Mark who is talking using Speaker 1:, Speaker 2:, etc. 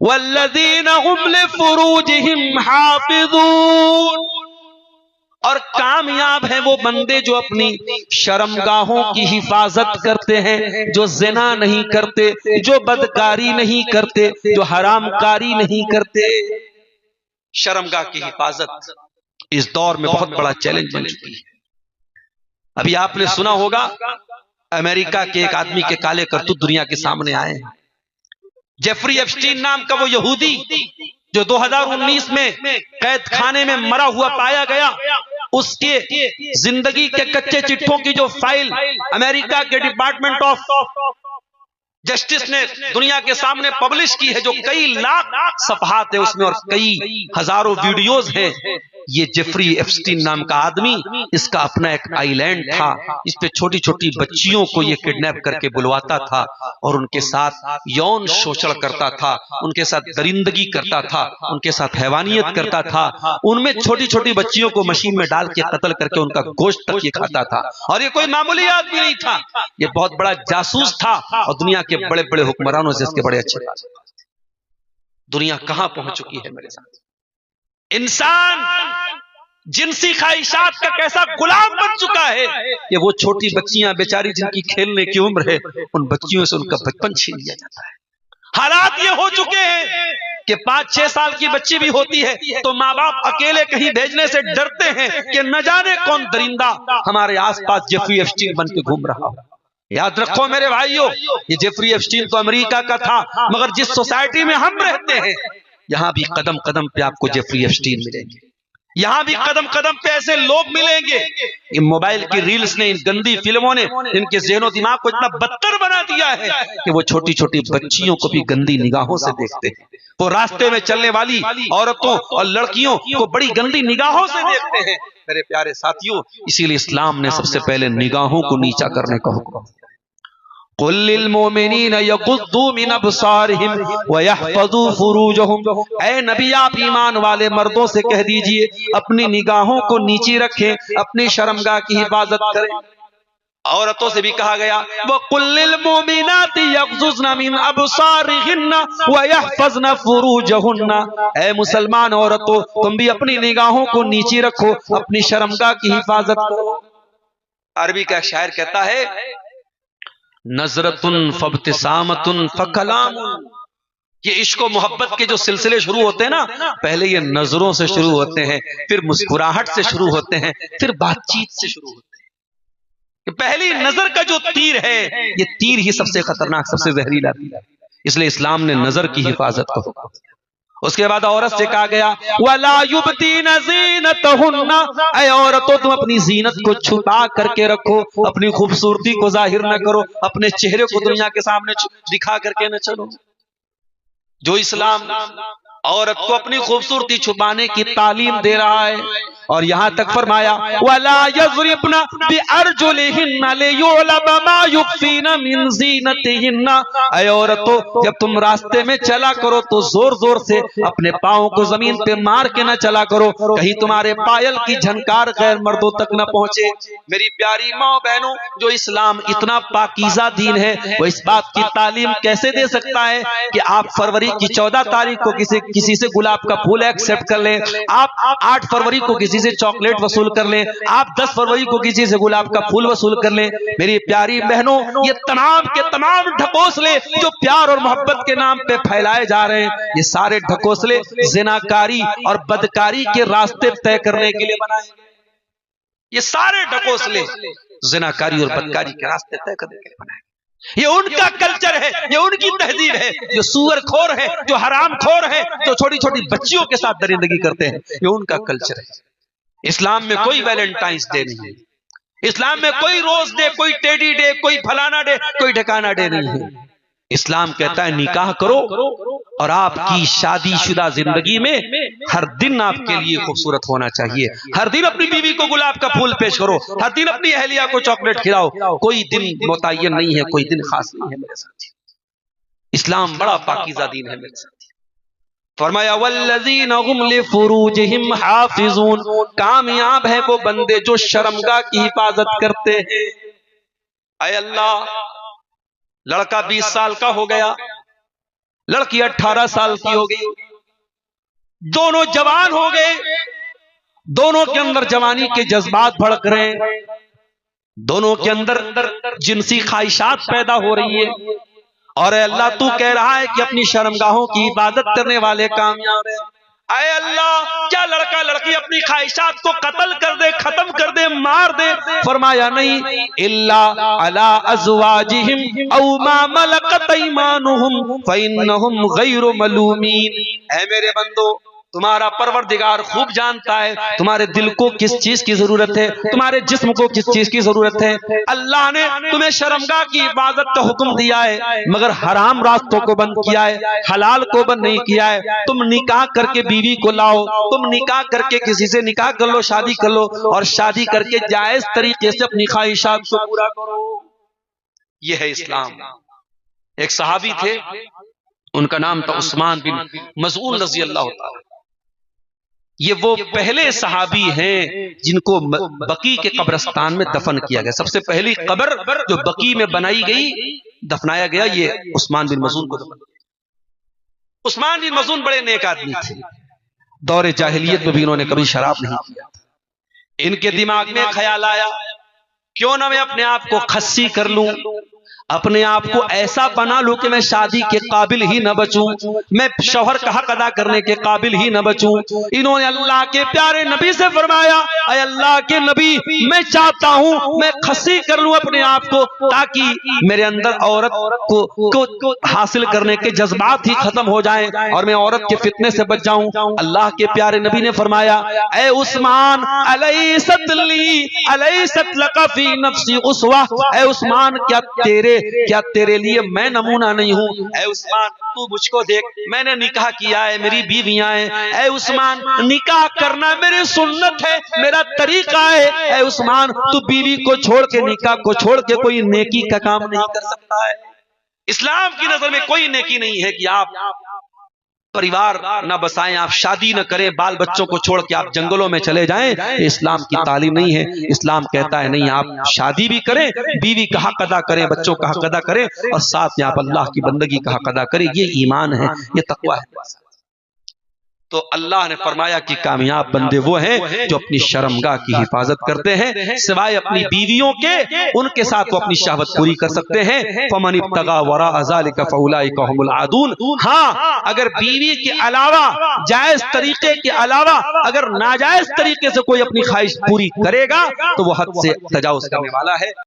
Speaker 1: والذین هم لفروجهم حافظون، اور کامیاب ہیں وہ بندے جو اپنی شرمگاہوں کی حفاظت کرتے ہیں، جو زنا نہیں کرتے، جو بدکاری نہیں کرتے، جو حرام کاری نہیں کرتے۔ شرمگاہ کی حفاظت اس دور میں بہت بڑا چیلنج بن چکی ہے۔ ابھی آپ نے سنا ہوگا امریکہ کے ایک آدمی کے کالے کرتوت دنیا کے سامنے آئے ہیں۔ جیفری ایپسٹین نام کا وہ یہودی جو 2019 میں قید خانے میں مرا ہوا پایا گیا، اس کے زندگی کے کچے چٹھوں کی جو فائل امریکہ کے ڈپارٹمنٹ آف جسٹس نے دنیا کے سامنے پبلش کی ہے، جو کئی لاکھ صفحات ہیں اس میں اور کئی ہزاروں ویڈیوز ہیں۔ یہ جیفری ایپسٹین نام کا آدمی، اس کا اپنا ایک آئی لینڈ تھا، اس پہ چھوٹی چھوٹی بچیوں کو یہ کڈنیپ کر کے بلواتا تھا اور ان کے ساتھ یون شوشن کرتا تھا، ان کے ساتھ درندگی کرتا تھا، ان کے ساتھ حیوانیت کرتا تھا، ان میں چھوٹی چھوٹی بچیوں کو مشین میں ڈال کے قتل کر کے ان کا گوشت تک یہ کھاتا تھا۔ اور یہ کوئی معمولی آدمی نہیں تھا، یہ بہت بڑا جاسوس تھا اور دنیا کے بڑے بڑے حکمرانوں سے اس کے بڑے اچھے تھے۔ دنیا کہاں پہنچ چکی ہے میرے ساتھ؟ انسان جنسی خواہشات کا کیسا غلام بن چکا ہے کہ وہ چھوٹی بچیاں بیچاری جن کی کھیلنے کی عمر ہے، ان بچیوں سے ان کا بچپن چھین لیا جاتا ہے۔ حالات یہ ہو چکے ہیں کہ 5-6 سال کی بچی بھی ہوتی ہے تو ماں باپ اکیلے کہیں بھیجنے سے ڈرتے ہیں کہ نہ جانے کون درندہ ہمارے آس پاس جیفری ایپسٹین بن کے گھوم رہا ہو۔ یاد رکھو میرے بھائیو، یہ جیفری ایپسٹین تو امریکہ کا تھا، مگر جس سوسائٹی میں ہم رہتے ہیں یہاں بھی قدم قدم پہ آپ کو جیفری ایپسٹین ملیں گے، یہاں بھی قدم قدم پہ ایسے لوگ ملیں گے۔ ان موبائل کی ریلز نے، ان گندی فلموں نے ان کے ذہن و دماغ کو اتنا بدتر بنا دیا ہے کہ وہ چھوٹی چھوٹی بچیوں کو بھی گندی نگاہوں سے دیکھتے ہیں، وہ راستے میں چلنے والی عورتوں اور لڑکیوں کو بڑی گندی نگاہوں سے دیکھتے ہیں۔ میرے پیارے ساتھیوں، اسی لیے اسلام نے سب سے پہلے نگاہوں کو نیچا کرنے کا حکم دیا۔ قُل لِّلْمُؤْمِنِينَ يَغُضُّوا مِنْ أَبْصَارِهِمْ وَيَحْفَظُوا فُرُوجَهُمْ، اے نبی آپ ایمان والے مردوں سے کہہ دیجئے اپنی نگاہوں کو نیچی رکھیں، اپنی شرمگاہ کی حفاظت کریں۔ عورتوں سے بھی کہا گیا وَقُل لِّلْمُؤْمِنَاتِ يَغْضُضْنَ مِنْ أَبْصَارِهِنَّ وَيَحْفَظْنَ فُرُوجَهُنَّ، اے مسلمان عورتوں تم بھی اپنی نگاہوں کو نیچی رکھو، اپنی شرمگاہ کی حفاظت کرو۔ عربی کا ایک شاعر کہتا ہے نظرتن فابتسامتن فکلام، یہ عشق و محبت کے جو سلسلے شروع ہوتے ہیں نا، پہلے یہ نظروں سے شروع ہوتے ہیں، پھر مسکراہٹ سے شروع ہوتے ہیں، پھر بات چیت سے شروع ہوتے ہیں۔ پہلی نظر کا جو تیر ہے یہ تیر ہی سب سے خطرناک، سب سے زہریلا تیر ہے، اس لیے اسلام نے نظر کی حفاظت کو حکم دیا۔ اس کے بعد عورت سے کہا گیا وَلَا يُبْدِينَ زِينَتَهُنَّ، اے عورتوں تم اپنی زینت کو چھپا کر کے رکھو، اپنی خوبصورتی کو ظاہر نہ کرو، اپنے چہرے کو دنیا کے سامنے دکھا کر کے نہ چلو۔ جو اسلام عورت کو اپنی خوبصورتی چھپانے کی تعلیم دے رہا ہے، اور یہاں تک فرمایا وَلَا يَضْرِبْنَ بِأَرْجُلِهِنَّ لِيُعْلَمَ مَا يُخْفِينَ مِنْ زِينَتِهِنَّ، اے عورتوں جب تم راستے میں چلا کرو تو زور زور سے اپنے پاؤں کو زمین پہ مار کے نہ چلا کرو، کہیں تمہارے پائل کی جھنکار غیر مردوں تک نہ پہنچے۔ میری پیاری ماں بہنوں، جو اسلام اتنا پاکیزہ دین ہے وہ اس بات کی تعلیم کیسے دے سکتا ہے کہ آپ فروری کی 14 تاریخ کو کسی سے گلاب کا پھول ایکسپٹ کر لیں، آپ 8 فروری کو کسی سے چاکلیٹ وصول کر لیں، آپ 10 فروری کو کسی سے گلاب کا پھول وصول کر لیں۔ میری پیاری بہنوں، یہ تمام کے تمام ڈھکوسلے جو پیار اور محبت کے نام پہ پھیلائے جا رہے ہیں، یہ سارے ڈھکوسلے زناکاری اور بدکاری کے راستے طے کرنے کے لیے بنائے گئے۔ یہ سارے ڈھکوسلے زناکاری اور بدکاری کے راستے طے کرنے کے لیے بنائے گئے۔ یہ ان کا کلچر ہے، یہ ان کی تہذیب ہے، جو سور خور ہے، جو حرام خور ہے، جو چھوٹی چھوٹی بچیوں کے ساتھ درندگی کرتے ہیں، یہ ان کا کلچر ہے۔ اسلام میں کوئی ویلنٹائنز ڈے نہیں ہے، اسلام میں کوئی روز ڈے، کوئی ٹیڈی ڈے، کوئی فلانا ڈے، کوئی ڈھکانا ڈے نہیں ہے۔ اسلام کہتا ہے نکاح کرو اور آپ کی شادی شدہ زندگی میں ہر دن آپ کے لیے خوبصورت ہونا چاہیے، ہر دن اپنی بیوی کو گلاب کا پھول پیش کرو، ہر دن اپنی اہلیہ کو چاکلیٹ کھلاؤ، کوئی دن متعین نہیں ہے، کوئی دن خاص نہیں ہے میرے ساتھی۔ اسلام بڑا پاکیزہ دین ہے میرے ساتھی۔ فرمایا والذین هم لفروجہم حافظون، کامیاب ہیں وہ بندے جو شرمگاہ کی حفاظت کرتے ہیں۔ اے اللہ، لڑکا 20 سال کا ہو گیا، لڑکی 18 سال کی ہو گئی، دونوں جوان ہو گئے، دونوں کے اندر جوانی کے جذبات بھڑک رہے ہیں، دونوں کے اندر جنسی خواہشات پیدا ہو رہی ہے، اور اے اللہ تو کہہ رہا ہے کہ اپنی شرمگاہوں کی عبادت کرنے والے کامیاب ہیں۔ اے اللہ کیا لڑکا لڑکی اپنی خواہشات کو قتل کر دے، ختم کر دے، مار دے؟ فرمایا نہیں، الا علی ازواجہم او ما ملکت ایمانہم فانہم غیر ملومین۔ اے میرے بندو، تمہارا پروردگار خوب جانتا ہے تمہارے دل کو کس چیز کی ضرورت ہے، تمہارے جسم کو کس چیز کی ضرورت ہے۔ اللہ نے تمہیں شرمگاہ کی عبادت کا حکم دیا ہے، مگر حرام راستوں کو بند کیا ہے، حلال کو بند نہیں کیا ہے۔ تم نکاح کر کے بیوی کو لاؤ، تم نکاح کر کے کسی سے نکاح کر لو، شادی کر لو، اور شادی کر کے جائز طریقے سے اپنی خواہشات کو پورا کرو۔ یہ ہے اسلام۔ ایک صحابی تھے، ان کا نام تھا عثمان بن مظعون رضی اللہ تعالی۔ یہ وہ پہلے صحابی ہیں جن کو بقیع کے قبرستان میں دفن کیا گیا۔ سب سے پہلی قبر جو بقیع میں بنائی گئی، دفنایا گیا، یہ عثمان بن مظعون کو دفن کیا۔ عثمان بن مظعون بڑے نیک آدمی تھے، دور جاہلیت میں بھی انہوں نے کبھی شراب نہیں کیا۔ ان کے دماغ میں خیال آیا کیوں نہ میں اپنے آپ کو خصی کر لوں، اپنے آپ کو ایسا بنا لوں کہ میں شادی کے قابل ہی نہ بچوں، میں شوہر کا حق ادا کرنے کے قابل ہی نہ بچوں۔ انہوں نے اللہ کے پیارے نبی سے فرمایا، اے اللہ کے نبی، میں چاہتا ہوں میں خصی کر لوں اپنے آپ کو، تاکہ میرے اندر عورت کو حاصل کرنے کے جذبات ہی ختم ہو جائیں اور میں عورت کے فتنے سے بچ جاؤں۔ اللہ کے پیارے نبی نے فرمایا، اے عثمان، الیست لی الیست لک فی نفسی اسوہ، اے عثمان کیا تیرے لیے میں نمونہ نہیں ہوں؟ اے عثمان تو مجھ کو دیکھ، میں نے نکاح کیا ہے، میری بیویاں ہیں۔ اے عثمان نکاح کرنا میری سنت ہے، میرا طریقہ ہے۔ اے عثمان تو بیوی کو چھوڑ کے، نکاح کو چھوڑ کے کوئی نیکی کا کام نہیں کر سکتا ہے۔ اسلام کی نظر میں کوئی نیکی نہیں ہے کہ آپ پریوار نہ بسائیں، آپ شادی نہ کریں، بال بچوں کو چھوڑ کے آپ جنگلوں میں چلے جائیں۔ اسلام کی تعلیم نہیں ہے۔ اسلام کہتا ہے نہیں، آپ شادی بھی کریں، بیوی کا حق ادا کریں، بچوں کا حق ادا کریں، اور ساتھ میں آپ اللہ کی بندگی کا حق ادا کریں۔ یہ ایمان ہے، یہ تقویٰ ہے۔ تو اللہ نے فرمایا کہ کامیاب بندے وہ ہیں جو اپنی شرمگاہ کی حفاظت کرتے ہیں، سوائے اپنی بیویوں کے، ان کے ساتھ وہ اپنی شہوت پوری کر سکتے ہیں۔ فَمَنِ ابْتَغَىٰ وَرَاءَ ذَلِكَ فَأُولَٰئِكَ هُمُ الْعَادُونَ۔ ہاں، اگر بیوی کے علاوہ، جائز طریقے کے علاوہ اگر ناجائز طریقے سے کوئی اپنی خواہش پوری کرے گا تو وہ حد سے تجاوز کرنے والا ہے۔